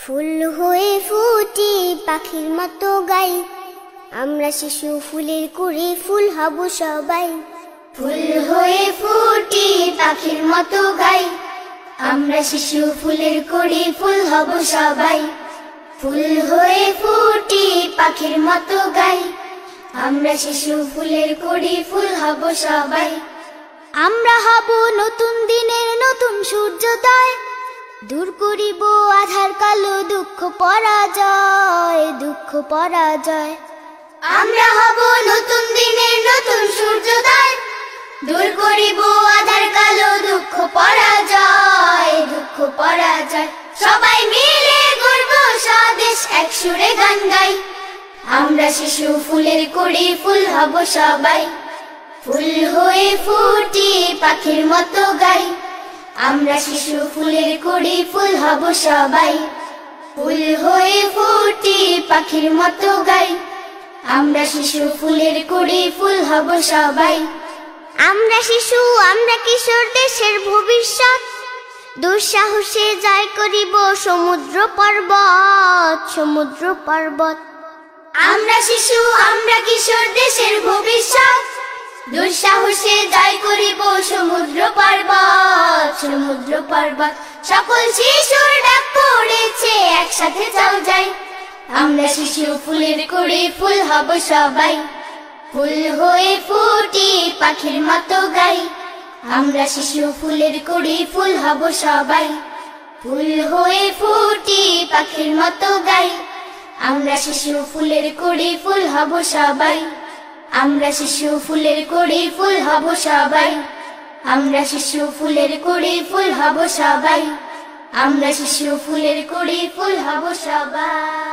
ফুল হয়ে ফুটি পাখির মতো গাই, আমরা শিশু ফুলের কুড়ি, ফুল হব সবাই। ফুল হয়ে ফুটি পাখির মতো গাই, আমরা শিশু ফুলের কুড়ি, ফুল হব সবাই। ফুল হয়ে ফুটি পাখির মতো গাই, আমরা শিশু ফুলের কুড়ি, ফুল হব সবাই। আমরা হব নতুন দিনের নতুন সূর্যোদয়, দূর করিব আধার কালো, দুঃখ পরাজয়, দুঃখ পরাজয়। আমরা হব নতুন দিনের নতুন সূর্যোদয়, দূর করিব আধার কালো, দুঃখ পরাজয়, দুঃখ পরাজয়। সবাই মিলে গর্ব স্বদেশ, এক সুরে গান গাই, আমরা শিশু ফুলের কুড়ি, ফুল হব সবাই। ফুল হয়ে ফুটি পাখির মতো গাই, আমরা শিশু ফুলের কুড়ি, ফুল হব সবাই। ফুল হয়ে ফুটি পাখির মতো গাই, আমরা শিশু ফুলের কুড়ি, ফুল হব সবাই। আমরা শিশু, আমরা কিশোর, দেশের ভবিষ্যৎ, দুঃসাহসে জয় করিব সমুদ্র পর্বত, সমুদ্র পর্বত। আমরা শিশু, আমরা কিশোর, দেশের ভবিষ্যৎ, দুঃসাহসে জয় করিব সমুদ্র পর্বত, সমুদ্র পর্বত। সকল শিশুর ডাক পড়েছে, একসাথে চল যাই, আমরা শিশু ফুলের কুড়ি, ফুল হব সবাই। ফুল হয়ে ফুটি পাখির মতো গাই, আমরা শিশু ফুলের কুড়ি, ফুল হব সবাই। ফুল হয়ে ফুটি পাখির মতো গাই, আমরা শিশু ফুলের কুড়ি, ফুল হব সবাই। আমরা শিশু ফুলের কুড়ি, ফুল হব সবাই। আমরা শিশু ফুলের কুড়ি, ফুল হব সবাই। আমরা শিশু ফুলের কুড়ি, ফুল হব সবাই।